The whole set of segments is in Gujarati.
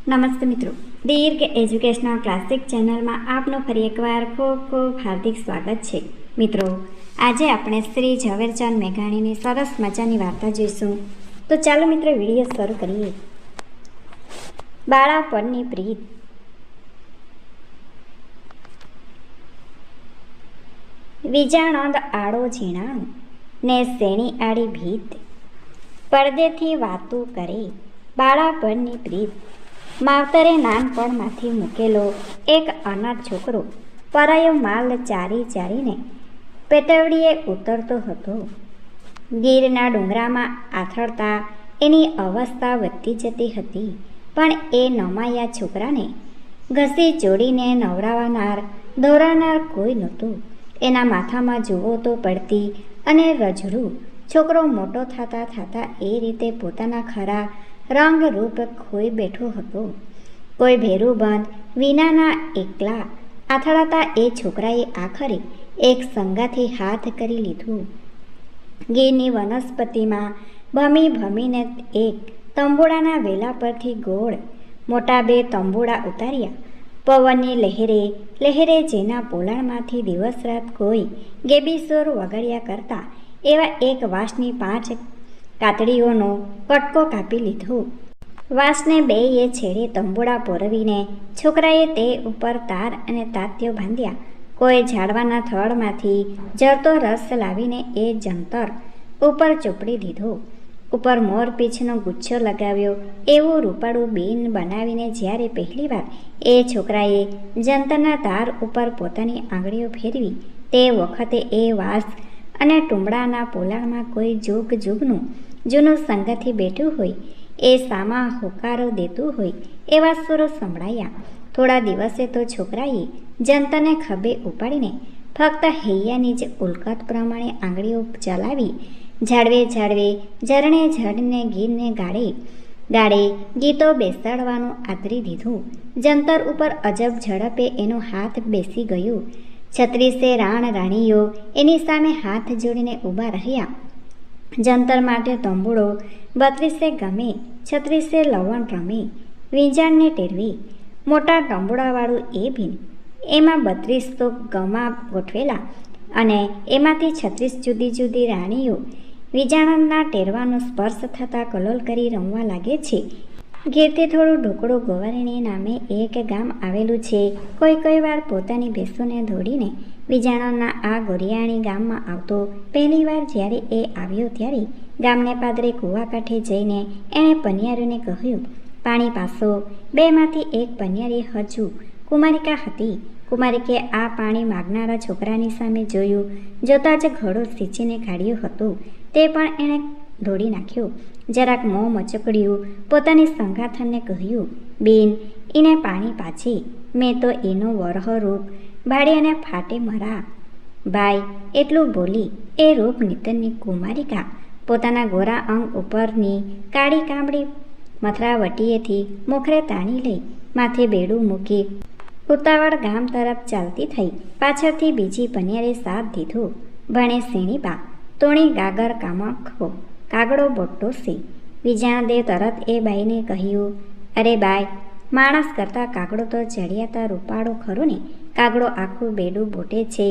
નમસ્તે મિત્રો, દીર્ઘ એજ્યુકેશનલ ક્લાસિક ચેનલમાં આપનું ફરી એકવાર ખૂબ ખૂબ હાર્દિક સ્વાગત છે. મિત્રો, આજે આપણે શ્રી ઝવેરચંદ મેઘાણીની સરસ મજાની વાર્તા જોઈશું. તો ચાલો મિત્રો, વિડીયો શરૂ કરીએ. બાળપણની પ્રીત. વિજાણંદ આડો ઝીણાણું ને શેણી આડી ભીત, પડદેથી વાતું કરે બાળપણની પ્રીત. માવતરે નાનપણમાંથી મૂકેલો એક અનાથ છોકરો પરાયો માલ ચારી ચારીને પેટવડીએ ઉતરતો હતો. ગીરના ડુંગરામાં આથડતા એની અવસ્થા વધતી જતી હતી, પણ એ નમાયા છોકરાને ઘસી જોડીને નવરાવનાર દોરાનાર કોઈ નહોતું. એના માથામાં જુઓ તો પડતી અને રજડું. છોકરો મોટો થતાં થતાં એ રીતે પોતાના ખરા રંગરૂપ ખોઈ બેઠો હતો. કોઈ ભેરુબંધ વિનાના એકલા આથડાતા એ છોકરાએ આખરે એક સંગાથી હાથ કરી લીધું. ગીરની વનસ્પતિમાં ભમી ભમીને એક તંબુડાના વેલા પરથી ગોળ મોટા 2 તંબુડા ઉતાર્યા. પવનની લહેરે લહેરે જેના પોલાણમાંથી દિવસ રાત કોઈ ગેબીસોર વગાડ્યા કરતા એવા એક વાંસની 5 કાતડીઓનો કટકો કાપી લીધો. વાંસને 2 છેડે તંબુડા પોરવીને છોકરાએ તે ઉપર તાર અને તાત્યો બાંધ્યા. કોઈ ઝાડવાના થડમાંથી જરતો રસ લાવીને એ જંતર ઉપર ચોપડી દીધો. ઉપર મોરપીંછનો ગુચ્છો લગાવ્યો. એવું રૂપાળું બીન બનાવીને જ્યારે પહેલીવાર એ છોકરાએ જંતરના તાર ઉપર પોતાની આંગળીઓ ફેરવી, તે વખતે એ વાંસ અને ટુંબડાના પોલાણમાં કોઈ જુગ જુગનું જૂનું સંગાથી બેઠું હોય, એ સામા હોકારો દેતું હોય એવા સુરો સંભળાયા. થોડા દિવસે તો છોકરાએ જંતરને ખભે ઉપાડીને ફક્ત હૈયાની જ ઉલ્કત પ્રમાણે આંગળીઓ ચલાવી ઝાડવે ઝાડવે ઝરણે ઝરણે ગીરને ગાડે ગીતો બેસાડવાનું આદરી દીધું. જંતર ઉપર અજબ ઝડપે એનો હાથ બેસી ગયો. 36 રાણ રાણીઓ એની સામે હાથ જોડીને ઊભા રહ્યા. જંતર માટે તંબુડો 32 ગમે, 36 લવણ રમે, વીંજાણને ટેરવી. મોટા તંબુડાવાળું એ ભીન, એમાં 32 તો ગમા ગોઠવેલા અને એમાંથી 36 જુદી જુદી રાણીઓ વિજાણંદના ટેરવાનો સ્પર્શ થતાં કલોલ કરી રમવા લાગે છે. ગીરથી થોડું ઢોકળું ગોવારણી નામે એક ગામ આવેલું છે. કોઈ વાર પોતાની ભેંસોને દોડીને વિજાણંદના આ ગોરિયાણી ગામમાં આવતો. પહેલીવાર જ્યારે એ આવ્યો ત્યારે ગામને પાદરે કૂવા કાંઠે જઈને એણે પનિયારીઓને કહ્યું, પાણી પાસો. 2માંથી એક પનિયારી હજુ કુમારિકા હતી. કુમારિકે આ પાણી માગનારા છોકરાની સામે જોયું. જોતાં જ ઘડો સિંચીને કાઢ્યો હતો. તે પણ એણે ધોડી નાખ્યો. જરાક મોં મચકડ્યું. પોતાની સંગાથનને કહ્યું, બેન, એને પાણી પાછી. મેં તો એનો વરહરૂપ ભાડી અને ફાટે મરા. ભાઈ એટલું બોલી એ રૂપ નિતનની કુમારિકા પોતાના ગોરા અંગ ઉપરની કાળી કામડી મથરાવટીએથી મુખરે તાણી લઈ માથે બેડું મૂકી ઉતાવળ ગામ તરફ ચાલતી થઈ. પાછળથી બીજી પનિયારે સાથ દીધો. ભણે શેણીબા, તોણી ગાગર કામખો, કાગડો બોટો છે. વિજાણદે તરત એ બાઈને કહ્યું, અરે બાઈ, માણસ કરતાં કાગડો તો ચડિયાતા રૂપાળો ખરો ને. કાગડો આખું બેડું બોટે છે,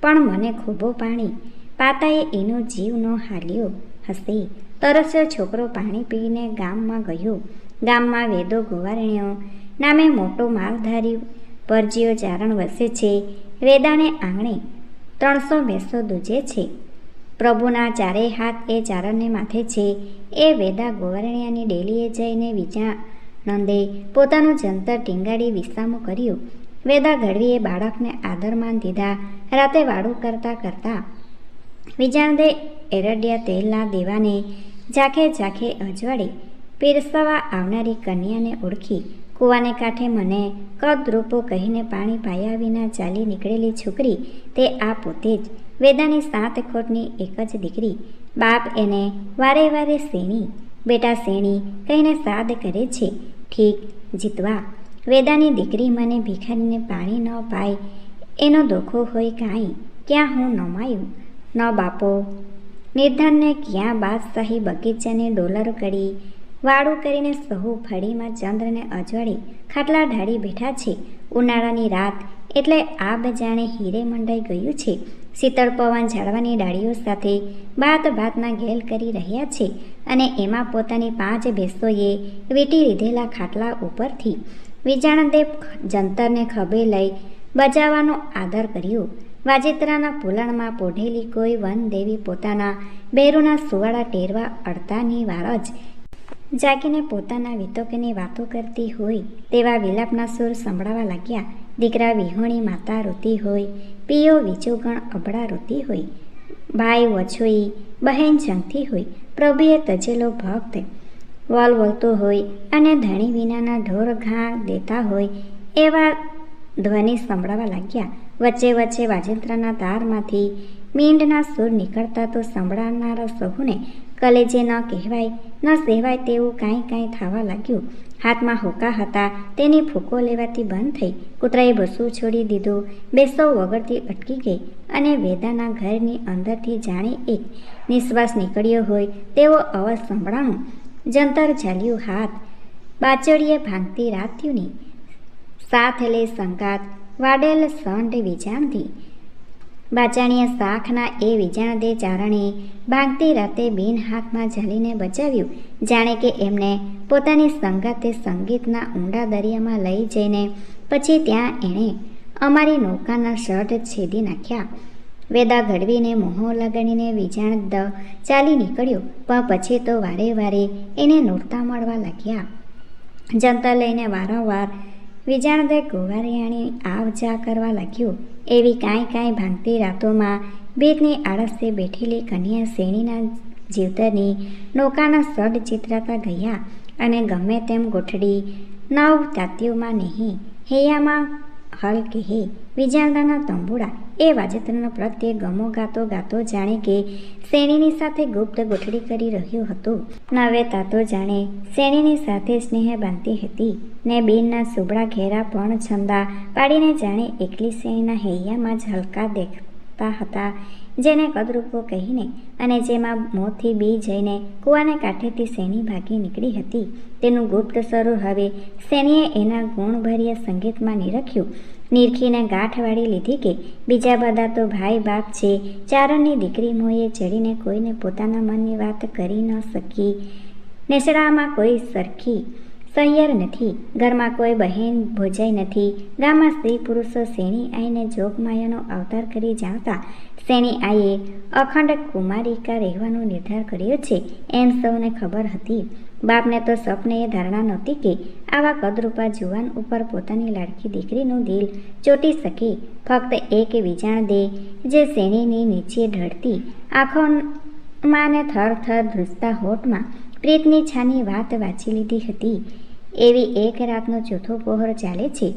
પણ મને ખૂબો પાણી પાતાએ એનો જીવ ન હાલ્યો હશે. તરસ્યો છોકરો પાણી પીને ગામમાં ગયો. ગામમાં વેદો ગોવારણીઓ નામે મોટો માલધારી પરજીઓ ચારણ વસે છે. વેદાને આંગણે 300 ભેંસો દૂજે છે. પ્રભુના 4 હાથ એ ચારણને માથે છે. એ વેદા ગોવારણિયાની ડેલીએ જઈને વિજાણંદે પોતાનું જંતર ટીંગાડી વિસામો કર્યું. વેદા ગઢવીએ બાળકને આદરમાન દીધા. રાતે વાડું કરતા વિજાણંદે એરડિયા તેલના દેવાને ઝાંખે ઝાંખે અજવાળે પીરસવા આવનારી કન્યાને ઓળખી. કૂવાને કાંઠે મને કદરૂપો કહીને પાણી પાયા વિના ચાલી નીકળેલી છોકરી તે આ પોતે જ, વેદાની 7 ખોટની એક જ દીકરી. બાપ એને વારે વારે શેણી, બેટા શેણી કહીને સાદ કરે છે. ઠીક જીતવા. વેદાની દીકરી મને ભિખારીને પાણી ન પાય એનો દોખો હોય કાંઈ. ક્યાં હું નમાયું ન બાપો. નિર્ધનને ક્યાં બાદશાહી બગીચાની ડોલર કરી વાળું કરીને સહુ ફળીમાં ચંદ્રને અજવાળી ખાટલા ઢાળી બેઠા છે. ઉનાળાની રાત એટલે આબ જાણે હીરે મંડાઈ ગયું છે. શીતળ પવન ઝાડવાની ડાળીઓ સાથે ભાતના ગેલ કરી રહ્યા છે અને એમાં પોતાની 5 ભેંસોએ વીંટી લીધેલા ખાટલા ઉપરથી વિજાણદેવ જંતરને ખભે લઈ બજાવવાનો આદર કર્યો. વાજિત્રાના પુલણમાં પોઢેલી કોઈ વનદેવી પોતાના બેરુના સુવાળા ટેરવા અડતાની વાર જ જાગીને પોતાના વિતોકની વાતો કરતી હોય તેવા વિલાપના સૂર સંભળાવા લાગ્યા. દીકરા વિહોણી માતા રોતી હોય, પિયો વિજોગણ અબળા રોતી હોય, ભાઈ વછોઈ બહેન ઝંખતી હોય, પ્રભુએ તજેલો ભક્ત વલવલતો હોય અને ધણી વિનાના ઢોર ઘા દેતા હોય એવા ધ્વનિ સંભળાવા લાગ્યા. વચ્ચે વચ્ચે વાજિંત્રના તારમાંથી મીંડના સૂર નીકળતા તો સંભળાનારા સહુને કલેજે ન કહેવાય ન સહેવાય તેવું કાંઈ થવા લાગ્યું. હાથમાં હોકા હતા તેની ફૂંકો લેવાથી બંધ થઈ. કૂતરાએ ભસવું છોડી દીધું. બેસો વગરથી અટકી ગઈ અને વેદાના ઘરની અંદરથી જાણે એક નિશ્વાસ નીકળ્યો હોય તેવો અવાજ સંભળાણો. જંતર ઝાલ્યું હાથ બાચડીએ ભાંગતી રાત્યુની સાથ લે સંગાત વાડેલ સંઢ વિજાણથી. બાચાણીએ શાખના એ વિજાણદે ચારણે ભાંગતી રાતે બિન હાથમાં ઝાલીને બચાવ્યું. જાણે કે એમને પોતાની સંગાતે સંગીતના ઊંડા દરિયામાં લઈ જઈને પછી ત્યાં એણે અમારી નૌકાના શર્ટ છેદી નાખ્યા. વેદા ઘડવીને મોહો લગાડીને વિજાણદ ચાલી નીકળ્યો, પણ પછી તો વારે વારે એને નોરતા મળવા લાગ્યા. જંતર લઈને વારંવાર વિજાણદે ગોવારિયાણી આવ જા કરવા લાગ્યું. એવી કાંઈ ભાંગતી રાતોમાં ભેદની આળસે બેઠેલી કન્યા શ્રેણીના જીવતરની નૌકાના સડ ચિતરાતા ગયા અને ગમે તેમ ગોઠડી નવ તાત્યુમાં નહીં હૈયામાં હલ કહે. વિજાણદાના તંબુડા એ વાજિત્રના પ્રત્યે ગમો ગાતો જાણે કે શ્રેણીની સાથે ગુપ્ત ગોઠડી કરી રહ્યો હતો. નવે તાતો જાણે શ્રેણીની સાથે સ્નેહ બાંધતી હતી ને બીનના સુબળા ઘેરા પણ છંદા પાડીને જાણે એકલી શ્રેણીના હૈયામાં જ હલકા દેખતા હતા, જેને કદરૂપો કહીને અને જેમાં મોંથી બી જઈને કૂવાને કાંઠેથી શ્રેણી ભાગી નીકળી હતી. તેનું ગુપ્ત સ્વરૂપ હવે શ્રેણીએ એના ગુણભર્યા સંગીતમાં નિરખીને ગાંઠ વાળી લીધી કે બીજા બધા તો ભાઈ બાપ છે. ચારણની દીકરી મોએ ચડીને કોઈને પોતાના મનની વાત કરી ન શકી. નેસડામાં કોઈ સરખી સહિયર નથી, ઘરમાં કોઈ બહેન ભોજાઈ નથી. ગામમાં સ્ત્રી પુરુષો શ્રેણી આઈને જોગમાયાનો અવતાર કરી જાણતા શ્રેણી આઈએ અખંડ કુમારિકા રહેવાનો નિર્ધાર કર્યો છે એમ સૌને ખબર હતી. બાપને તો સપને એ ધારણા નહોતી કે આવા કદરૂપા જુવાન ઉપર પોતાની લાડકી દીકરીનું દિલ ચોંટી શકે. ફક્ત એક વિજાણ દે જે શ્રેણીની નીચે ઢળતી આંખોમાં ને થર ધ્રુજતા હોઠમાં પ્રીતની છાની વાત વાંચી લીધી હતી. એવી એક રાતનો ચોથો પહોર ચાલે છે.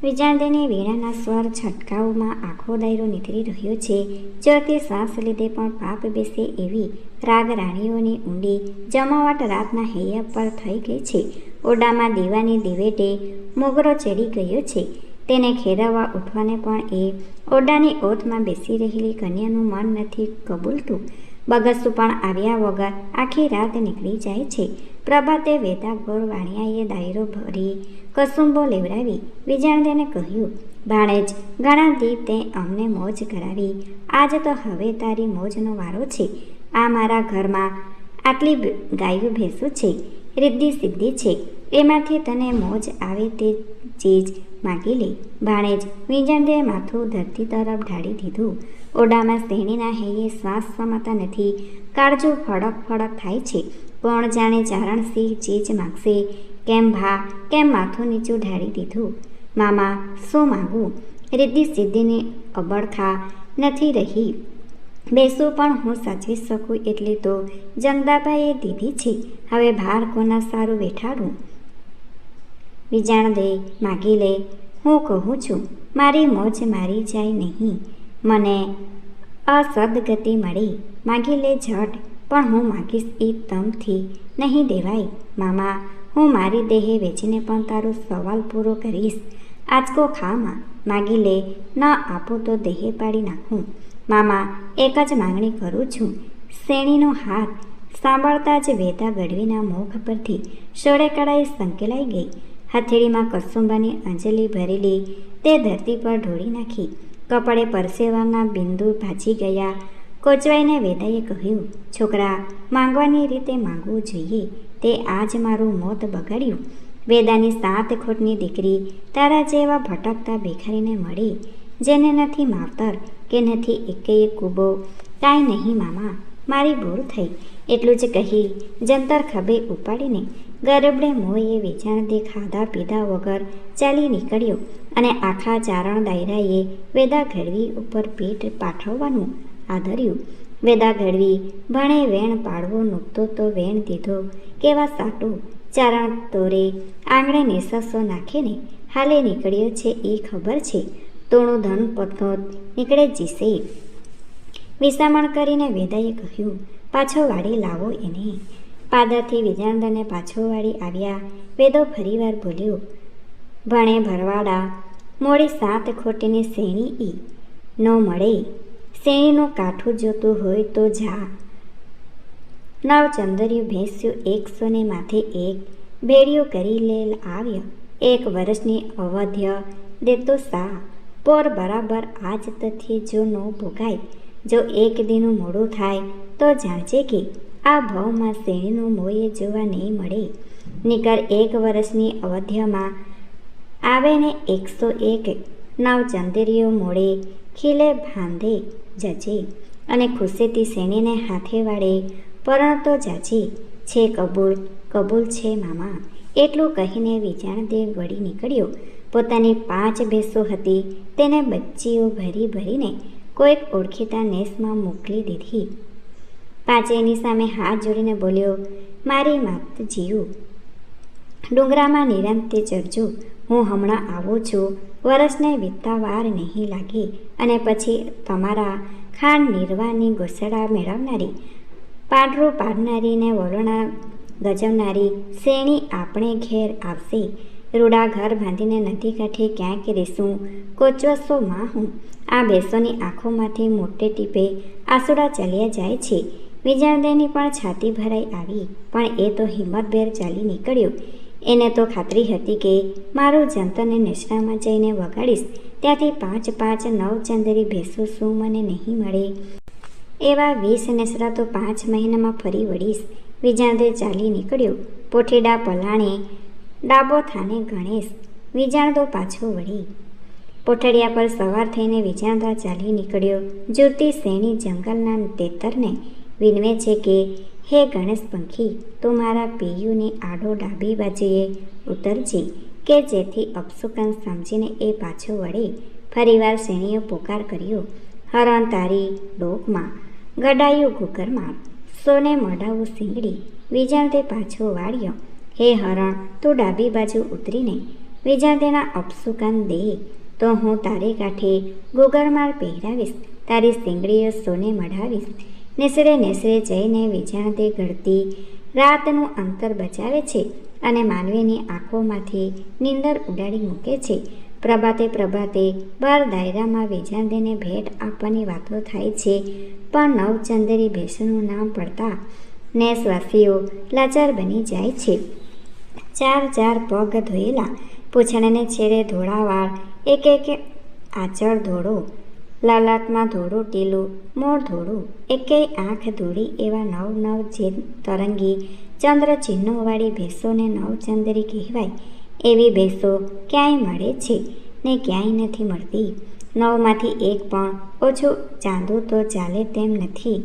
વિજાણદેને વીણાના સ્વર છટકાવમાં આખો દાયરો નીતરી રહ્યો છે. ચડતી શ્વાસ લીધે પણ પાપ બેસે એવી રાગ રાણીઓની ઊંડી જમાવટ રાતના હૈયા પર થઈ ગઈ છે. ઓરડામાં દીવાની દિવેટે મોગરો ચડી ગયો છે. તેને ખેરવવા ઉઠવાને પણ એ ઓરડાની ઓથમાં બેસી રહેલી કન્યાનું મન નથી કબૂલતું. બગસું પણ આવ્યા વગર આખી રાત નીકળી જાય છે. પ્રભાતે વેદા ગોર વાણિયાએ દાયરો ભરી કસુંબો લેવડાવી વિજાણદેને કહ્યું, ભાણેજ, ઘણા દી તે અમને મોજ કરાવી, આજ તો હવે તારી મોજનો વારો છે. આ મારા ઘરમાં આટલી ગાયો ભેંસો છે, રિદ્ધિ સિદ્ધિ છે, એમાંથી તને મોજ આવે તે ચીજ માગી લે. ભાણેજ, વિજાણદેએ માથું ધરતી તરફ ઢાળી દીધું. ઓરડામાં શ્રેણીના હૈયે શ્વાસ સમાતા નથી. કાળજું ફડક થાય છે. કોણ જાણે ચારણસિંહ ચીજ માગશે કેમ માથું નીચું ઢાળી દીધું. મામા, શું માગું? રિદ્ધિ સિદ્ધિની અબળખા નથી રહી. બેસું પણ હું સાચવી શકું એટલે તો જમદાબાઈએ દીધી છે. હવે ભાર કોના સારું બેઠાડું? વિજાણદે, માગી લે. હું કહું છું, મારી મોજ મારી જાય નહીં. મને અસદગતિ મળી. માગી લે ઝટ. પણ હું માગીશ એ તમથી નહીં દેવાય. મામા, હું મારી દેહે વેચીને પણ તારો સવાલ પૂરો કરીશ. આંચકો ખામાં. માગી લે. ન આપું તો દેહે પાડી નાખું. મામા, એક જ માંગણી કરું છું. શ્રેણીનો હાથ સાંભળતા જ વેદા ગઢવીના મુખ પરથી સોળે કળાએ સંકેલાઈ ગઈ. હથેળીમાં કસુંબાની અંજલિ ભરેલી તે ધરતી પર ઢોળી નાખી. કપડે પરસેવાના બિંદુ ભાજી ગયા. કોચવાઈને વેદાએ કહ્યું, છોકરા, માંગવાની રીતે માંગવું જોઈએ. તે આજ મારું મોત બગાડ્યું. વેદાની 7 ખોટની દીકરી તારા જેવા ભટકતા ભિખારીને મળી, જેને નથી માવતર કે નથી એકેય કૂબો. કાંઈ નહીં મામા, મારી ભૂલ થઈ. એટલું જ કહી જંતર ખભે ઉપાડીને ગરબડે મોએ વેચાણદે ખાધા પીધા વગર ચાલી નીકળ્યો અને આખા ચારણ દાયરાએ વેદા ગઢવી ઉપર પીઠ પાઠવવાનું આદર્યું. વેદા ગઢવી ભણે વેણ પાડવો નૂકતો તો વેણ દીધો કેવા સાટું. ચારણ તોરે આંગણે નિસસો નાખીને હાલે નીકળ્યો છે એ ખબર છે. તોણું ધન પથોત નીકળે જીસે. વિસામણ કરીને વેદાએ કહ્યું, પાછો વાળી લાવો એને. પાદરથી વિજાણદાને પાછો વાળી આવ્યા. વેદો ફરીવાર બોલ્યો, ભણે ભરવાડા, મોડી 7 ખોટીની શેણી ઈ ન મળે. શેણીનું કાઠું જોતું હોય તો જા. 9 ચંદરિયું ભેંસ્યું 100 ને માથે 1 ભેડિયું કરી લે આવ્ય. 1 વર્ષની અવધ્ય દેતો સા. પોર બરાબર આજ તથ્યે જો ન ભોગાય. જો 1 દીનું મોડું થાય તો જાણજે કે આ ભાવમાં શેણીનું મોયે જોવા નહીં મળે. નીકર 1 વર્ષની અવધ્યમાં આવે ને 101 9 ચંદરિયો મોડે ખીલે ભાંધે જજે અને ખુશીથી શેણીને હાથે વાળે પરણતો જાજે. છે કબૂલ, કબૂલ છે મામા. એટલું કહીને વિજાણદેવ વળી નીકળ્યો. પોતાની 5 ભેંસો હતી તેને બચ્ચીઓ ભરી ભરીને કોઈક ઓળખીતા નેસમાં મોકલી દીધી. પાંચેયની સામે હાથ જોડીને બોલ્યો, મારી માત જીવ, ડુંગરામાં નિરાંતે ચરજો. હું હમણાં આવું છું. વરસને વીતતા વાર નહીં લાગે અને પછી તમારા ખાંડ નિર્વાની ગોસડા મેળવનારી, પાડરું પાડનારીને વલોણા ગજવનારી શેણી આપણે ઘેર આવશે. રૂડા ઘર બાંધીને નદી કાંઠે ક્યાંક રેસું કોચવસો માં હું. આ બેસોની આંખોમાંથી મોટે ટીપે આંસુડા ચાલ્યા જાય છે. વિજાણદેવની પણ છાતી ભરાઈ આવી, પણ એ તો હિંમતભેર ચાલી નીકળ્યો. એને તો ખાતરી હતી કે મારું જંતરને નેસડામાં જઈને વગાડીશ ત્યાંથી 5 9 ચંદરી ભેંસો શું મને નહીં મળે. એવા 20 નેસડા તો 5 મહિનામાં ફરી વળીશ. વિજાણદેવ ચાલી નીકળ્યો. પોઠીડા પલાણે ડાબો થાને ગણેશ. વિજાણદો પાછો વળી. પોઠડિયા પર સવાર થઈને વિજાણદા ચાલી નીકળ્યો. જુરતી શેણી જંગલના તેતરને વિનવે છે કે હે ગણેશ પંખી, તું મારા પિયુની આડો ડાબી બાજુએ ઉતરજે કે જેથી અપશુકન સમજીને એ પાછો વળે. ફરીવાર શેણીઓ પોકાર કર્યો, હરણ તારી ડોકમાં, ગડાયું ઘૂકરમાં, સોને મડાવું શીંગડી. વિજાણદે પાછો વાળ્યો, હે હરણ, તું ડાબી બાજુ ઉતરીને વિજાણદેના અપશુકન દે તો હું તારી કાંઠે ગુગરમાળ પહેરાવીશ, તારી શીંગડીઓ સોને મઢાવીશ. નેસડે નેસડે જઈને વિજાણદે ઘડતી રાતનું અંતર બચાવે છે અને માનવીની આંખોમાંથી નીંદર ઉડાડી મૂકે છે. પ્રભાતે પ્રભાતે બાર દાયરામાં વિજાણદેને ભેટ આપવાની વાતો થાય છે, પણ 9 ચંદરી ભેંસનું નામ પડતા નેસવાસીઓ લાચાર બની જાય છે. 4 પગ ધોયેલા, પૂંછડને છેડે ધોળા વાળ, એક આંચળ ધોળો, લાલાટમાં ધોળું ટીલું, મોઢ ધોળું, એકેય આંખ ધોળી એવા 9 જે તરંગી ચંદ્ર ચિહ્નોવાળી ભેંસોને 9 ચંદરી કહેવાય. એવી ભેંસો ક્યાંય મળે છે ને ક્યાંય નથી મળતી. 9માંથી 1 પણ ઓછું ચાંદું તો ચાલે તેમ નથી.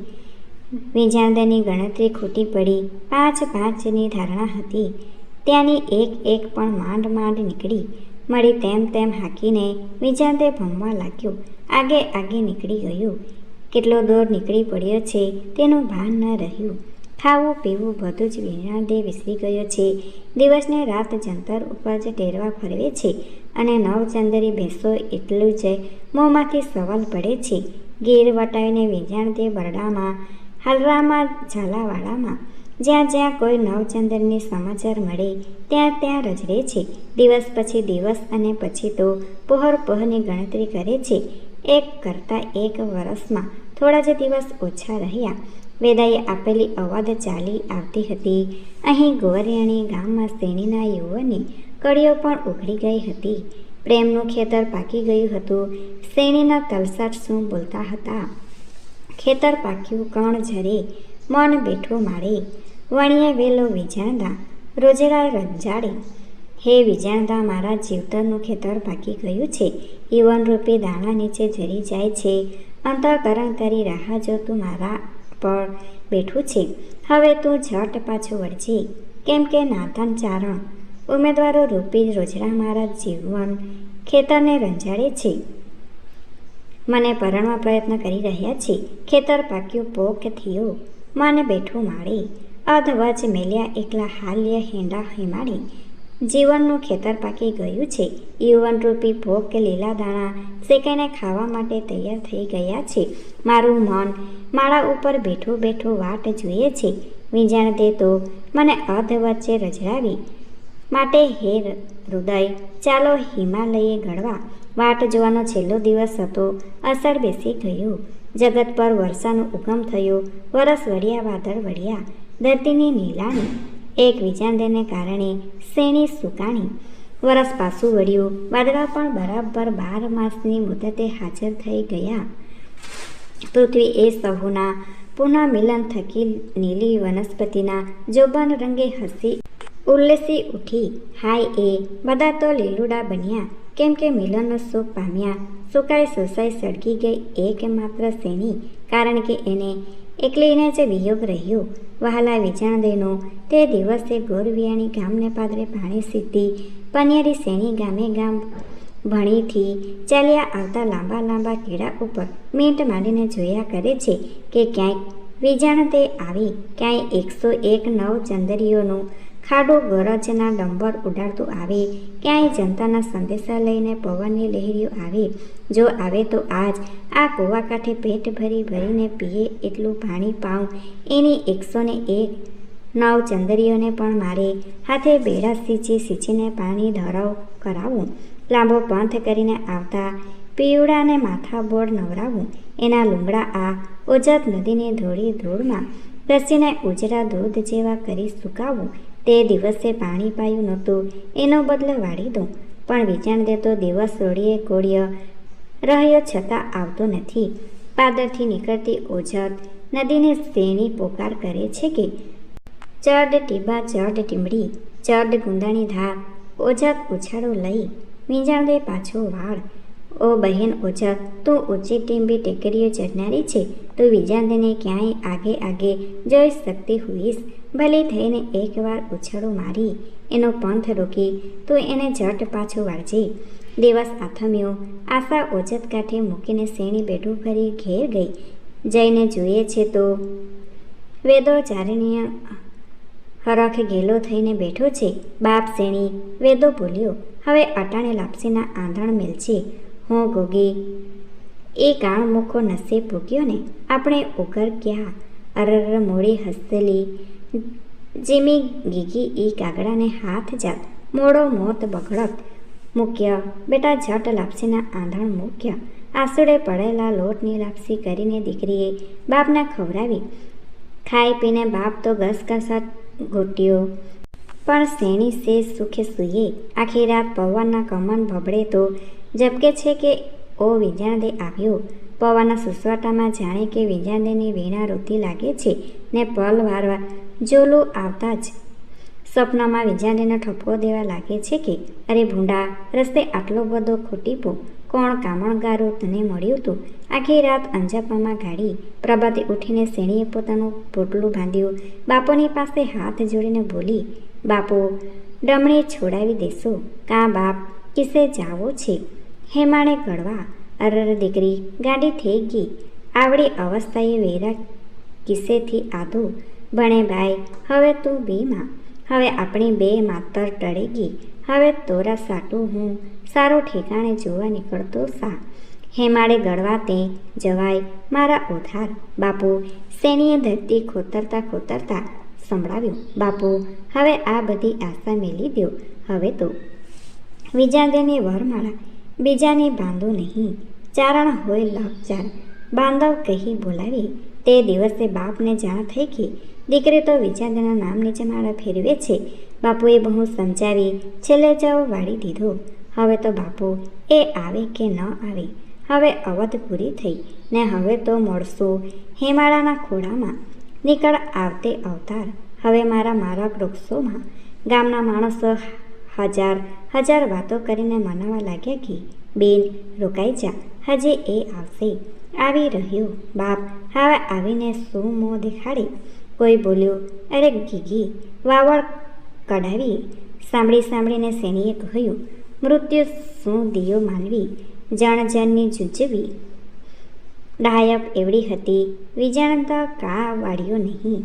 વિજાણદાની ગણતરી ખોટી પડી. 5ની ધારણા હતી, ત્યાંની 1 પણ માંડ માંડ નીકળી. મળી તેમ હાંકીને વિજાણદે ભમવા લાગ્યો. આગે નીકળી ગયું. કેટલો દૂર નીકળી પડ્યો છે તેનું ભાન ન રહ્યું. ખાવું પીવું બધું જ વિજાણદે વિસરી ગયો છે. દિવસને રાત જંતર ઉપર જ ટેરવા ફરવે છે અને 9 ચંદરી ભેંસો એટલું જ મોંમાંથી સવાલ પડે છે. ગીર વટાવીને વિજાણદે બરડામાં, હાલરામાં, ઝાલાવાડામાં જ્યાં કોઈ 9 ચંદરની સમાચાર મળે ત્યાં રજડે છે. દિવસ પછી દિવસ અને પછી તો પહોરની ગણતરી કરે છે. 1 કરતાં 1 વર્ષમાં થોડા જ દિવસ ઓછા રહ્યા. વેદાએ આપેલી અવાજ ચાલી આવતી હતી. અહીં ગોવરિયાણી ગામમાં શેણીના યુવાનની કડીઓ પણ ઉઘડી ગઈ હતી. પ્રેમનું ખેતર પાકી ગયું હતું. શેણીના તલસાટ શું બોલતા હતા. ખેતર પાક્યું કણ ઝરે, મન બેઠું માળે, વણીએ વેલો વિજાણદા, રોજડા રંજાડે. હે વિજાણદા, મારા જીવતરનું ખેતર પાકી ગયું છે. યુવાનરૂપી દાણા નીચે ઝરી જાય છે. અંતઃકરણ કરી રાહ જોતું મારા પર બેઠું છે. હવે તું ઝટ પાછું વળજે, કેમ કે નાતાન ચારણ ઉમેદવારો રૂપી રોજડા મારા જીવન ખેતરને રંજાડે છે. મને પરણવા પ્રયત્ન કરી રહ્યા છે. ખેતર પાક્યું પોક થયો, મને બેઠું માળે, અધવચ મેલ્યા એકલા હાલ્ય હેંડા હેમાડી. જીવનનું ખેતર પાકી ગયું છે. યુવાનરૂપી પોક લીલા દાણા શેકાઈને ખાવા માટે તૈયાર થઈ ગયા છે. મારું મન માળા ઉપર બેઠું બેઠું વાટ જુએ છે. વિજાણ દે તો મને અધવચ્ચે રજડાવી. માટે હે હૃદય, ચાલો હિમાલયે ગળવા. વાટ જોવાનો છેલ્લો દિવસ હતો. અષાઢ બેસી ગયો. જગત પર વર્ષાનો ઉગમ થયો. વરસ વળ્યા, વાદળ વળ્યા, ધરતીની નીલાણી. એક વિજાણદેને કારણે શેણી સુકાણી. વરસ પાછું વળ્યું. વાદળા પણ બરાબર 12 માસની મુદતે હાજર થઈ ગયા. પૃથ્વી એ સહુના પુનઃ મિલન થકી નીલી વનસ્પતિના જોબન રંગે હસી ઉલ્લસી ઉઠી. હાય એ બધા તો લીલુડા બન્યા, કેમ કે મિલનનો સુખ પામ્યા. સુકાઈ સુસાઈ સળગી ગઈ એકમાત્ર શેણી, કારણ કે એને એકલીને જ વિયોગ રહ્યો. વહાલા વિજાણદેનો તે દિવસે ગોરવિયાણી ગામને પાદરે પાણી સીધી પનિયારી શેણી ગામે ગામ ભણીથી ચાલ્યા આવતા લાંબા લાંબા કેળા ઉપર મીંટ માંડીને જોયા કરે છે કે ક્યાંક વિજાણદે આવી, ક્યાંય 101 નવ ચંદરીઓનું ખાડું ગરજના ડંબર ઉડાડતું આવે, ક્યાંય જનતાના સંદેશા લઈને પવનની લહેરીઓ આવે. જો આવે તો આજ આ કૂવા કાંઠે પેટ ભરી ભરીને પીએ એટલું પાણી પાઉં. એની 101 નવ ચંદરીઓને પણ મારે હાથે બેડા સીંચીને પાણી ધરાવ કરાવું. લાંબો પંથ કરીને આવતા પીવડાને માથાબોળ નવરાવું. એના લુંગડા આ ઓજત નદીની ધોળી ધૂળમાં રસીને ઉજળા દૂધ જેવા કરી સુકાવું. તે દિવસે પાણી પાયું નહોતું, એનો બદલો વાળી દઉં. પણ વિજાણ દેતો દિવસ રોડીએ કોળિયો રહ્યો છતાં આવતો નથી. પાદરથી નીકળતી ઓજત નદીની શેણી પોકાર કરે છે કે ચડ ટીબા ચડ ટીમડી, ચડ ગુંદાણી ધાર, ઓજત ઉછાળો લઈ વિજાણ દે પાછો વાળ. ઓ બહેન ઓજત, તું ઊંચી ટીંબી ટેકરીઓ ચડનારી છે. તું વિજાણદેને ક્યાંય આગે આગે જોઈ શકતી હોઈશ. ભલે થઈને એકવાર ઉછાળો મારી એનો પંથ રોકી તું એને ઝટ પાછો વાળજે. દિવસ આથમ્યો. આશા ઓજત કાંઠે મૂકીને શેણી બેઠું ફરી ઘેર ગઈ. જઈને જોઈએ છે તો વેદો ચારણીય હરખ ગેલો થઈને બેઠો છે. બાપ શેણી, વેદો બોલ્યો, હવે અટાણે લાપસીના આંધણ મેલશે. હું ગોગી એ કાણ મુખો નસે પૂગ્યો ને, આપણે ઉગર ક્યાં. અરર મોડી હસેલી જીમી ગીગી ઈ કાગડાને હાથ જાત, મોડો મોત બગડત. મૂક્ય બેટા, ઝટ લાપસીના આંધણ મૂક્ય. આસુડે પડેલા લોટની લાપસી કરીને દીકરીએ બાપને ખવડાવી. ખાઈ પીને બાપ તો ઘસઘસાટ ઘૂંટ્યો, પણ શેણી સે સુખે સૂઈએ. આખી રાત પવનના કમન ભબડે તો ઝબકે છે કે ઓ વિજાણદે આવ્યો. પવનના સુસવાટામાં જાણે કે વિજાણદેની વીણા રોતી લાગે છે ને પલ વારવા જોલું આવતા જ સપનામાં વિજાણદેને ઠપકો દેવા લાગે છે કે અરે ભૂંડા, રસ્તે આટલો બધો ખોટીપો કોણ કામણગારું તને મળ્યું તું. આખી રાત અંજાપામાં ગાડી. પ્રભાતે ઉઠીને શેણીએ પોતાનું પોટલું બાંધ્યું. બાપોની પાસે હાથ જોડીને બોલી, બાપો ડમણી છોડાવી દેશો કાં બાપ, કિસે જાવો છે હેમાણે ગળવા. અરર દીકરી, ગાડી થઈ ગઈ. આવડી અવસ્થાએ વેરા કિસ્સેથી આધો. ભણે બાઈ, હવે તું બીમાં. હવે આપણી બે માતર ટળી ગઈ. હવે તોરા સાટું હું સારું ઠેકાણે જોવા નીકળતો સા. હેમાળે ગળવા તે જવાય મારા ઉધાર. બાપુ શેણીએ ધરતી ખોતરતા ખોતરતા સંભળાવ્યું, બાપુ હવે આ બધી આશા મેલી દો. હવે તો વિજાણદેની વરમાળા બીજાને બાંધો નહીં. ચારણ હોય લાભચાર બાંધવ કહી બોલાવી. તે દિવસે બાપને જાણ થઈ કે દીકરી તો વિચારદાના નામ નીચે માળા ફેરવે છે. બાપુએ બહુ સમજાવી છેલ્લે જવાબ વાળી દીધો. હવે તો બાપુ એ આવે કે ન આવે, હવે અવધ પૂરી થઈ ને હવે તો મળશું હિમાળાના ખોળામાં. નીકળ આવતે અવતાર. હવે મારા વૃક્ષોમાં ગામના માણસો હજાર વાતો કરીને મનાવા લાગ્યા કે બેન રોકાઈ જા, હજી એ આવશે. આવી રહ્યો બાપ હવે આવીને શું મોં દેખાડે? કોઈ બોલ્યું, અરે ગીગી વાવડ કઢાવી. સાંભળીને શેણીએ કહ્યું, મૃત્યુ શું દિયો માનવી, જણજણની જૂજવી. ડાયક એવડી હતી વિજાણતા કા વાળ્યો નહીં.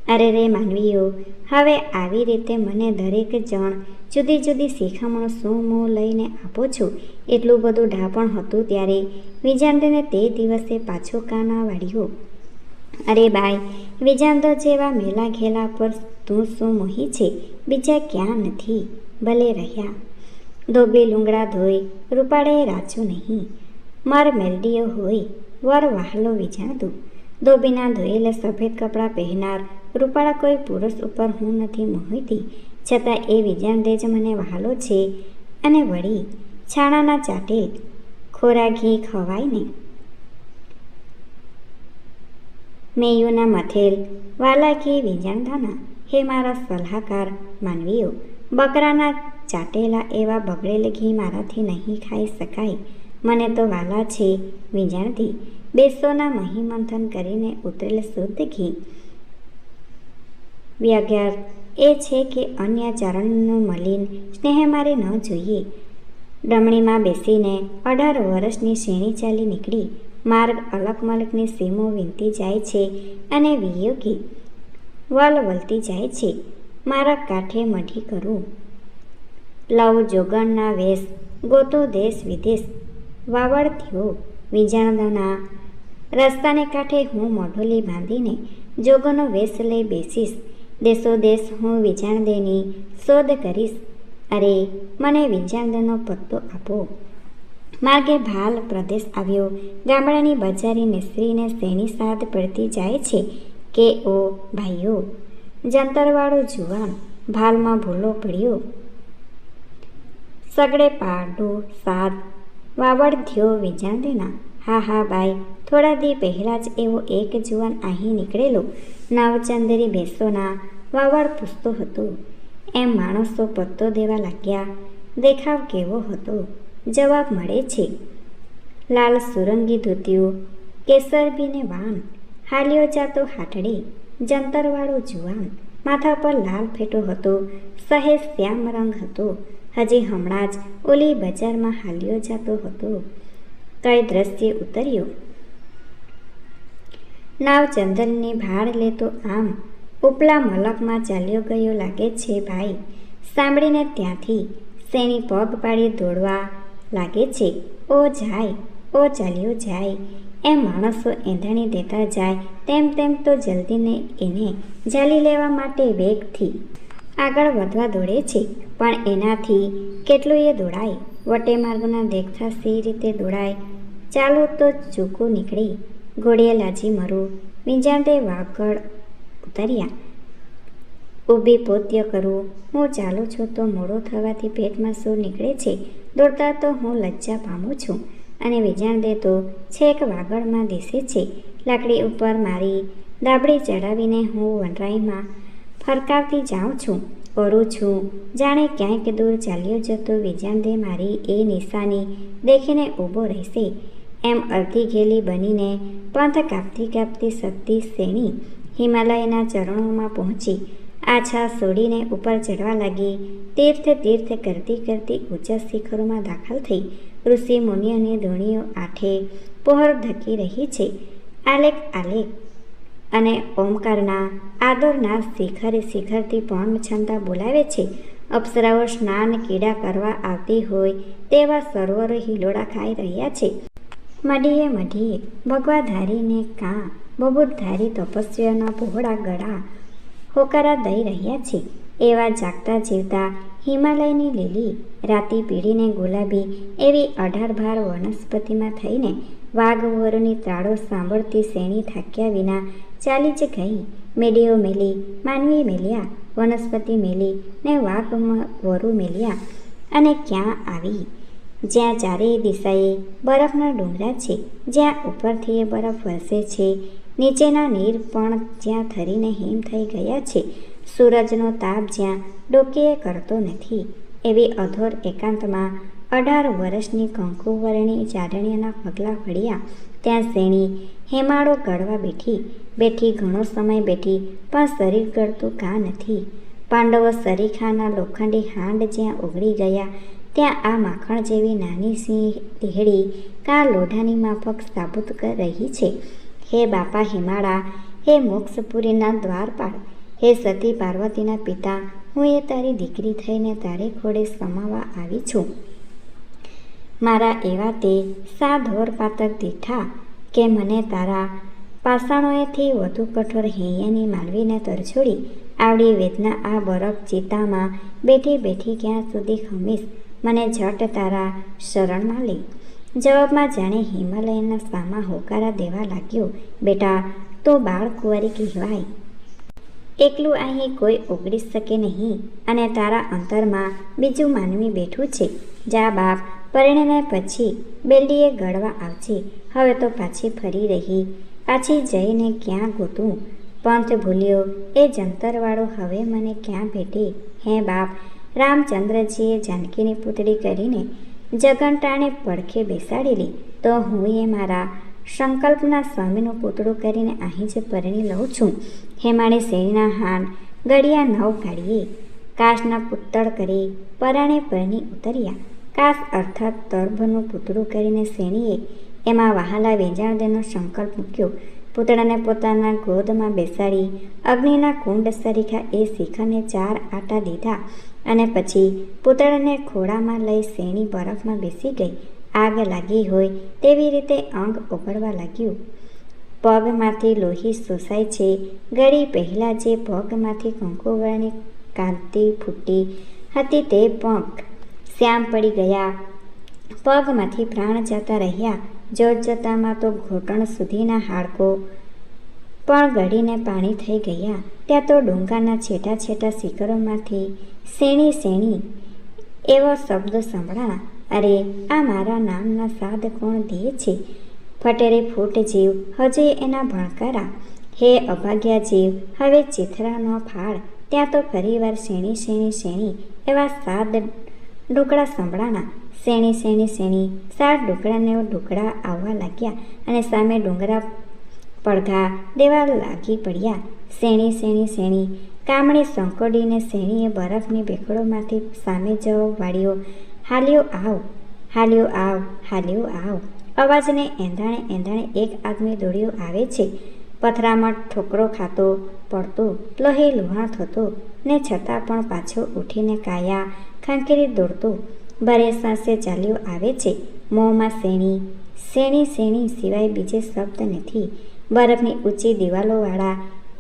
અરે રે માનવીઓ, હવે આવી રીતે મને દરેક જણ જુદી જુદી શિખામણો શું મોં લઈને આપો છો? એટલું બધું ઢાપણ હતું ત્યારે વિજાણને તે દિવસે પાછો કા ના વાળ્યો? અરે બાઈ, વિજાણતો જેવા મેલા ઘેલા પર તું શું મોહી છે? બીજા ક્યાં નથી, ભલે રહ્યા. ધોબી લુંગડા ધોઈ રૂપાળે રાચું નહીં, માર મેલડીઓ હોય વર વહાલો વિજાણતું. ધોબીના ધોયેલા સફેદ કપડાં પહેરનાર રૂપાળા કોઈ પુરુષ ઉપર હું નથી મોહીતી, છતાં એ વિજાણદે જ મને વહાલો છે. અને વળી છાણાના ચાટે ખોરા ઘી ખવાય ને મેયુના મથેલ વાલા ઘી વિજાણદાના. હે મારા સલાહકાર માનવીઓ, બકરાના ચાટેલા એવા બગડેલ ઘી મારાથી નહીં ખાઈ શકાય. મને તો વાલા છે વિજાણતી. બેસોના મહી મંથન કરીને ઉતરેલ શુદ્ધ ઘી. વ્યગ્ર એ છે કે અન્ય ચરણનું મલિન સ્નેહ મારે ન જોઈએ. ડમણીમાં બેસીને 18 વર્ષની શેણી ચાલી નીકળી. માર્ગ અલકમલકની સીમો વીંતી જાય છે અને વિયોગી વલવલતી જાય છે. મારા કાંઠે મઢી કરું, લવ જોગણના વેશ, ગોતો દેશ વિદેશ. વાવડ થયો વિજાણદાના. રસ્તાને કાંઠે હું મોઢોલી બાંધીને જોગનો વેશ લઈ બેસીશ. દેશો દેશ હું વિજાણદેની શોધ કરીશ. અરે મને વિજાણદેનો પત્તો આપો. માર્ગે ભાલ પ્રદેશ આવ્યો. ગામડાની બજારી નિસરીને શેની સાદ પડતી જાય છે કે ઓ ભાઈઓ, જંતરવાળો જુવાન ભાલમાં ભૂલો પડ્યો. સગડે પાડો સાદ વાવડ થયો વિજાણદેના. હા બાઈ, થોડા દી પહેલાં જ એવો એક જુવાન અહીં નીકળેલો નવચંદરી બેસોના વાવડ પૂછતો હતો. એમ માણસો પત્તો દેવા લાગ્યા. દેખાવ કેવો હતો? જવાબ મળે છે, લાલ સુરંગી ધોતિયું, કેસરબીને વાન, હાલ્યો જાતો હાટડે. જંતરવાળો જુવાન, માથા પર લાલ ફેટો હતો, સહેજ શ્યામ રંગ હતો. હજી હમણાં જ ઓલી બજારમાં હાલ્યો જાતો હતો. કઈ દ્રશ્ય ઉતર્યો. નવચંદનની ભાડ લેતો આમ ઉપલા મલકમાં ચાલ્યો ગયો લાગે છે ભાઈ. સાંભળીને ત્યાંથી શેણી પગ પાડી દોડવા લાગે છે. ઓ જાય, ઓ ચાલ્યો જાય. એમ માણસો એંધાણી દેતા જાય તેમ તો જલ્દીને એને ઝાલી લેવા માટે વેગથી આગળ વધવા દોડે છે. પણ એનાથી કેટલું એ દોડાય? વટે માર્ગના દેખતા સી રીતે દોડાય? ચાલો તો ચૂકું નીકળે, ઘોડીએ લાજી મરું. વિજાણદે વાગડ ઉતર્યા. ઊભી પોત્ય કરું હું ચાલું છું તો મોડો થવાથી પેટમાં સૂર નીકળે છે. દોડતા તો હું લજ્જા પામું છું. અને વિજાણદે તો છેક વાગડમાં દિશે છે. લાકડી ઉપર મારી દાબડી ચડાવીને હું વનરાઈમાં ફરકાવતી જાઉં છું. કરું છું જાણે ક્યાંક દૂર ચાલ્યો જતો વિજાણદે મારી એ નિશાની દેખીને ઊભો રહેશે. એમ અડધી ઘેલી બનીને પંથ કાપતી સત્તી શેણી હિમાલયના ચરણોમાં પહોંચી. આછા છોડીને ઉપર ચડવા લાગી. તીર્થ કરતી ઊંચા શિખરોમાં દાખલ થઈ. ઋષિ મુનિઓની ધૂણીઓ આઠે પહોર ધકી રહી છે. આલેખ અને ઓમકારના આદરના શિખરથી પણ છંદા બોલાવે છે. અપ્સરાઓ સ્નાન કીડા કરવા આવતી હોય તેવા સરોવરો હિલોડા ખાઈ રહ્યા છે. મઢીએ ભગવા ધારીને કાં બબૂત-ધારી તપસ્વીઓના પહોળા ગળા હોકારા દઈ રહ્યા છે. એવા જાગતા જીવતા હિમાલયની લીલી રાતી પીળીને ગુલાબી એવી 18 વનસ્પતિમાં થઈને વાઘવરોની ત્રાળો સાંભળતી શેણી થાક્યા વિના ચાલી જ ગઈ. મેડીઓ મેલી, માનવી મેલ્યા, વનસ્પતિ મેલી ને વાઘવરો મેલ્યા અને ક્યાં આવી જ્યાં ચારેય દિશાએ બરફના ડુંગરા છે, જ્યાં ઉપરથી બરફ વરસે છે, નીચેના નીર પણ જ્યાં થરીને હિમ થઈ ગયા છે, સૂરજનો તાપ જ્યાં ડોકીએ કરતો નથી, એવી અધોર એકાંતમાં 18 વર્ષની કંકુવર્ણી ચારણીના પગલાં ફળ્યા. ત્યાં શેણી હેમાળો ગળવા બેઠી ઘણો સમય બેઠી, પણ શરીર ગળતું કાં નથી. પાંડવો સરીખાના લોખંડી હાંડ જ્યાં ઓગળી ગયા, ત્યાં આ માખણ જેવી નાની સિંહડી કાં લોઢાની માફક સાબુત રહી છે. હે બાપા હિમાળા, હે મોક્ષપુરીના દ્વારપાળ, હે સતી પાર્વતીના પિતા, હું એ તારી દીકરી થઈને તારે ખોડે સમાવા આવી છું. મારા એવા તે સાધોર પાતક દીઠા કે મને તારા પાષાણોએથી વધુ કઠોર હૈયાની માલવીને તરછોડી આવડી વેદના આ બરફ ચિતામાં બેઠી ક્યાં સુધી ખમીશ, મને ઝટ તારા શરણમાં લે. જવાબમાં જાણે હિમાલયના સામા હોકારા દેવા લાગ્યો, બેટા તું બાળકુંવરી કહેવાય. એકલું અહીં કોઈ ઓગળી શકે નહીં અને તારા અંતરમાં બીજું માનવી બેઠું છે. જા બાપ, પરિણ્યા પછી બેલડીએ ગળવા આવજે. હવે તો પાછી ફરી રહી, પાછી જઈને ક્યાં ગોતું? પંથ ભૂલ્યો એ જંતરવાળો હવે મને ક્યાં ભેટે? હે બાપ, રામચંદ્રજીએ જાનકીની પૂતળી કરીને જગનટાણે પડખે બેસાડેલી, તો હું એ મારા સંકલ્પના સ્વામીનું પૂતળું કરીને અહીં જ પરણી લઉં છું. હેમાળી શેરીના હાંડ ગળિયા 9 કાઢીએ, કાશના પૂતળ કરી પરાણે પરણી ઉતર્યા. કાશ અર્થાત તર્ભનું પૂતળું કરીને શેણીએ એમાં વહાલા વેજાણદેનો સંકલ્પ મૂક્યો. પૂતળાને પોતાના ગોદમાં બેસાડી અગ્નિના કુંડ સરીખા એ શિખરને 4 આંટા દીધા અને પછી પૂતળાને ખોળામાં લઈ શેણી બરફમાં બેસી ગઈ. આગ લાગી હોય તેવી રીતે અંગ ઓગળવા લાગ્યું. પગમાંથી લોહી શોષાય છે. ઘડી પહેલાં જે પગમાંથી કંકુવર્ણી કાંતિ ફૂટી હતી તે પગ શ્યામ પડી ગયા. પગમાંથી પ્રાણ જતા રહ્યા. જોતજોતામાં તો ઘૂંટણ સુધીના હાડકો પણ ગળીને પાણી થઈ ગયા. ત્યાં તો ડુંગાના છેટા શિખરોમાંથી શેણી એવો શબ્દ સંભળાણા, અરે આ મારા નામના સાદ કોણ દે છે? ફટેરે ફૂટ જીવ હજે એના ભણકારા, હે અભાગ્યા જીવ હવે ચિથરા ન ફાળ. ત્યાં તો ફરીવાર શેણી એવા સાદ ડુકડા સંભળાણા. શેણી 7 ડુકડા આવવા લાગ્યા અને સામે ડુંગરા પડઘા દેવા લાગી પડ્યા. શેણી કામણી સંકોડીને શેણીએ બરફની ભેખડોમાંથી સામે જવો વાળ્યો. હાલ્યો આવ. અવાજને એંધાણે એક આદમી દોડ્યો આવે છે. પથરામાં ઠોકરો ખાતો પડતો, લોહી લુહાણ થતો ને છતાં પણ પાછો ઉઠીને કાયા ખાંકેરી દોડતો ભારે સાંસે ચાલ્યો આવે છે. મોંમાં શેણી સિવાય બીજે શબ્દ નથી. બરફની ઊંચી દિવાલોવાળા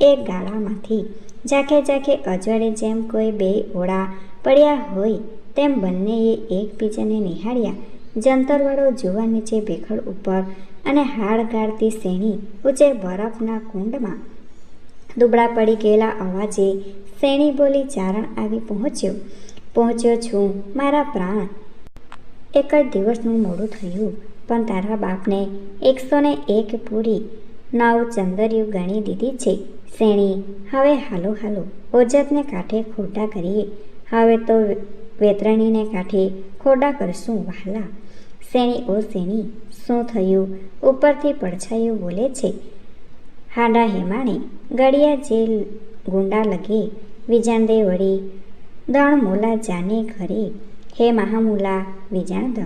એ ગાળામાંથી ઝાંખે અજવાળે જેમ કોઈ 2 ઓળા પડ્યા હોય તેમ બંનેએ એકબીજાને નિહાળ્યા. જંતરવાળો જોવા નીચે ભેખડ ઉપર અને હાડ ગાળતી શેણી ઊંચે બરફના કુંડમાં. દુબળા પડી ગયેલા અવાજે શેણી બોલી, ચારણ આવી પહોંચ્યો છું મારા પ્રાણ. એક જ દિવસનું મોડું થયું, પણ તારા બાપને 101 પૂરી 9 ચંદરિયું ગણી દીધી છે. શેણી હવે હાલો ઓજતને કાંઠે ખોડા કરીએ. હવે તો વેતરણીને કાંઠે ખોડા કરશું વહાલા. શેણી શું થયું? ઉપરથી પડછાયું બોલે છે. હાડા હેમાણે ગળિયા જે ગુંડા લગે, વિજાણદે વળી દણ મોલા જાને ઘરે. હે મહામૂલા વિજાણ દ,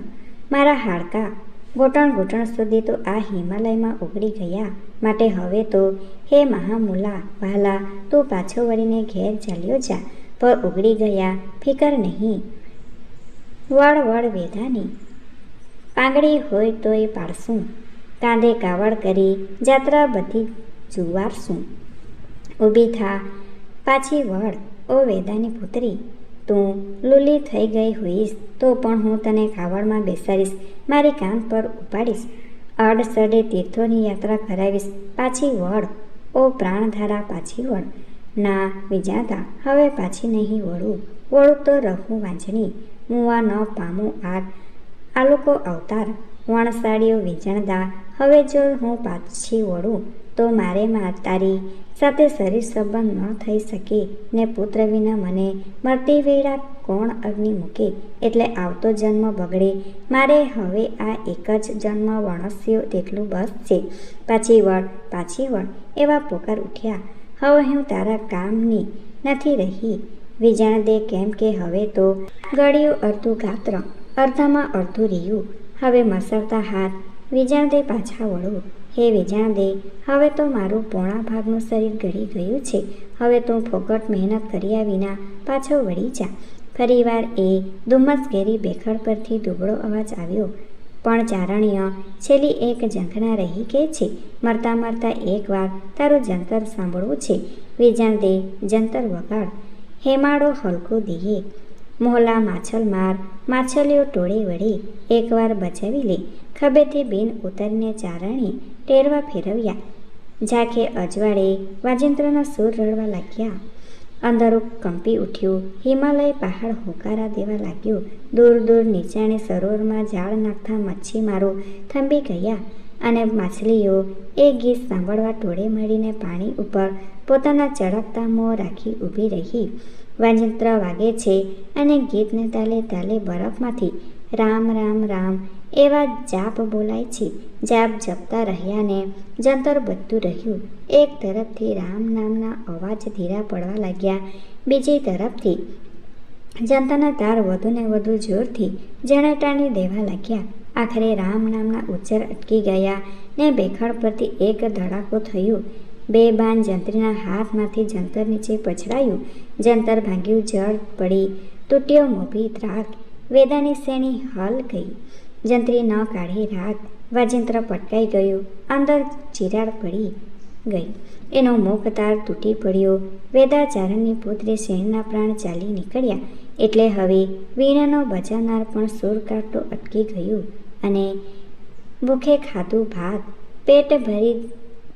મારા હાડકા ઘૂંટણ સુધી તો આ હિમાલયમાં ઓગળી ગયા. માટે હવે તો હે મહામૂલા વહાલા, તું પાછો વળીને ઘેર ચાલ્યો જા. પર ઓગળી ગયા ફિકર નહીં. વળ વેધાની પાંગડી હોય તોય પાડશું. કાંધે કાવડ કરી જાત્રા બધી જુવારશું. ઊભી થા પાછી વળ ઓ વેદાની પુત્રી, તું લૂલી થઈ ગઈ હોઈશ તો પણ હું તને કાવડમાં બેસાડીશ, મારી કાન પર ઉપાડીશ, અડસડે તીર્થોની યાત્રા કરાવીશ. પાછી વળ, ઓ પ્રાણધારા, પાછી વળ. ના વિજાતા, હવે પાછી નહીં વળું. વળું તો રહું વાંજણી, મુવા ન પામું આલોકો અવતાર. વણસાળીઓ વિજણદા, હવે જો હું પાછી વળું તો મારે તારી સાથે શરીર સંબંધ ન થઈ શકે ને પુત્ર વિના મને મરતી વેળા કોણ અગ્નિ મૂકે, એટલે આવતો જન્મ બગડે. મારે હવે આ એક જ જન્મ વણસ્યો તેટલું બસ છે. પાછી વળ, પાછી વળ, એવા પોકાર ઉઠ્યા. હવે હું તારા કામની નથી રહી વિજાણદે, કેમ કે હવે તો ગળ્યું અડધું ગાત્ર, અડધામાં અડધું રહ્યું. હવે મસળતા હાથ વિજાણદે, પાછા વળો. હે વિજાણદે, હવે તો મારું પોણા ભાગનું શરીર ગળી ગયું છે. હવે તું ફોકટ મહેનત કર્યા વિના પાછો વળી જા. ફરીવાર એ ધુમ્મસ ઘેરી બેખડ પરથી દુબળો અવાજ આવ્યો. પણ ચારણ્ય, છેલ્લી એક ઝંખના રહી ગઈ છે. મરતા મરતા એકવાર તારું જંતર સાંભળવું છે. વિજાણદે, જંતર વગાડ. હેમાળો હલકો દિયે, મોહલા માછલ માર, માછલીઓ ટોળે વળે, એકવાર બચાવી લે. ખભેથી બીન ઉતારીને ચારણે ટેરવા ફેરવ્યા. ઝાંખે અજવાળે વાજિંત્રના સૂર રડવા લાગ્યા. અંધારું કંપી ઉઠ્યું. હિમાલય પહાડ હોકારા દેવા લાગ્યું. દૂર દૂર નીચાણે સરોવરમાં જાળ નાખતા મચ્છીમારો થંભી ગયા અને માછલીઓ એ ગીત સાંભળવા ટોળે મળીને પાણી ઉપર પોતાના ચળકતા મોં રાખી ઊભી રહી. વાજિંત્ર વાગે છે અને ગીતને તાલે તાલે બરફમાંથી રામ રામ રામ એવા જાપ બોલાય છે. જાપ જપતા રહ્યા ને જંતર બધું રહ્યું. એક તરફથી રામ નામના અવાજ ધીરા પડવા લાગ્યા, બીજી તરફથી જંતરના તાર વધુ ને વધુ જોરથી જણાટાણી દેવા લાગ્યા. આખરે રામ નામના ઉચ્ચાર અટકી ગયા ને બેખડ પરથી એક ધડાકો થયો. બે બાન જંત્રીના હાથમાંથી જંતર નીચે પછડાયું. જંતર ભાંગ્યું, જળ પડી, તૂટ્યો મોભી ત્રાગ. વેદાની શ્રેણી હલ ગઈ, જંત્રી ન કાઢી રાગ. વાજિંત્ર પટકાઈ ગયું, અંદર ચિરાડ પડી ગઈ, એનો મુખ તાર તૂટી પડ્યો. વેદાચારણની પુત્રી શ્રેણીના પ્રાણ ચાલી નીકળ્યા. એટલે હવે વીણાનો બજાવનાર પણ સૂર કાઢતો અટકી ગયું અને ભૂખે ખાધું ભાત, પેટ ભરી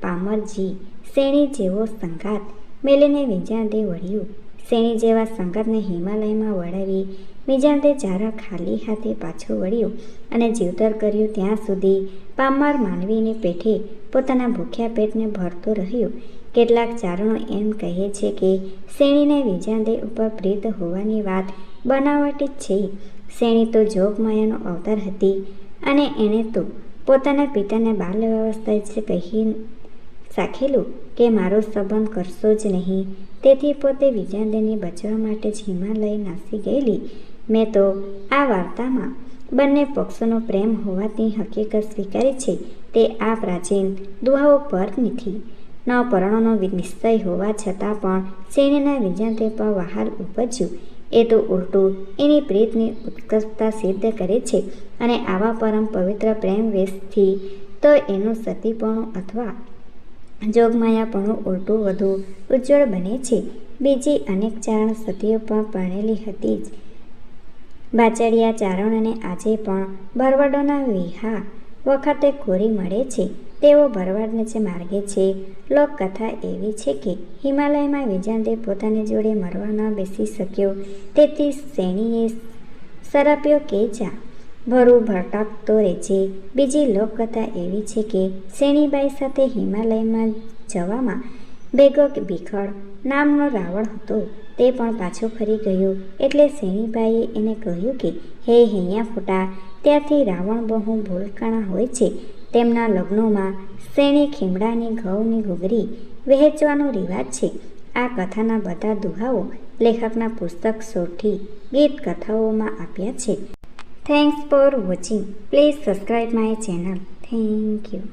પામરજી. શ્રેણી જેવો સંગાત મેલીને વિજાણદે વળ્યું. શ્રેણી જેવા સંગાતને હિમાલયમાં વળાવી વિજાણદે ચારા ખાલી હાથે પાછો વળ્યો અને જીવતર કર્યું ત્યાં સુધી પામર માનવીની પેઠે પોતાના ભૂખ્યા પેટને ભરતો રહ્યો. કેટલાક ચારણો એમ કહે છે કે શ્રેણીને વિજાણદે ઉપર પ્રીત હોવાની વાત બનાવટી જ છે. શ્રેણી તો જોગમાયાનો અવતાર હતી અને એણે તો પોતાના પિતાને બાલ વ્યવસ્થા કહી સાખેલું કે મારો સંબંધ કરશો જ નહીં. તેથી પોતે વિજાણદેને બચવા માટે જ હિમાલય નાસી ગયેલી. મેં તો આ વાર્તામાં બંને પક્ષોનો પ્રેમ હોવાની હકીકત સ્વીકારી છે. તે આ પ્રાચીન દુહાઓ પર નથી. ન પરણોનો નિશ્ચય હોવા છતાં પણ શ્રેણીના વિજાણદે પર વહાલ ઉપજ્યું. એ તો ઉલટું એની પ્રીતની ઉત્કર્ષતા સિદ્ધ કરે છે અને આવા પરમ પવિત્ર પ્રેમ વેશથી તો એનું સતીપણું અથવા જોગમાયાપણું ઉલટું વધુ ઉજ્જવળ બને છે. બીજી અનેક ચારણ સતીઓ પણ પરણેલી હતી જ. બાચડિયા ચારણોને આજે પણ ભરવાડોના વિવાહ વખતે કોરી મળે છે. તેઓ ભરવાડને જ માર્ગે છે. લોકકથા એવી છે કે હિમાલયમાં વિજાણદે પોતાની જોડે મરવા ન બેસી શક્યો, તેથી શ્રેણીએ સરાપ્યો કે જા ભરું ભટકતો રહેજે. બીજી લોકકથા એવી છે કે શ્રેણીબાઈ સાથે હિમાલયમાં જવામાં ભેગો ભીખડ નામનો રાવણ હતો. તે પણ પાછો ફરી ગયો. એટલે શ્રેણીબાઈએ એને કહ્યું કે હે હૈયા ફૂટા, ત્યારથી રાવણ બહુ ભૂલકાણા હોય છે. તેમના લગ્નોમાં શ્રેણી ખીમડાની ઘઉંની ઘૂઘરી વહેંચવાનો રિવાજ છે. આ કથાના બધા દુહાઓ લેખકના પુસ્તક સોઠી ગીત કથાઓમાં આપ્યા છે. Thanks for watching. Please subscribe my channel. Thank you.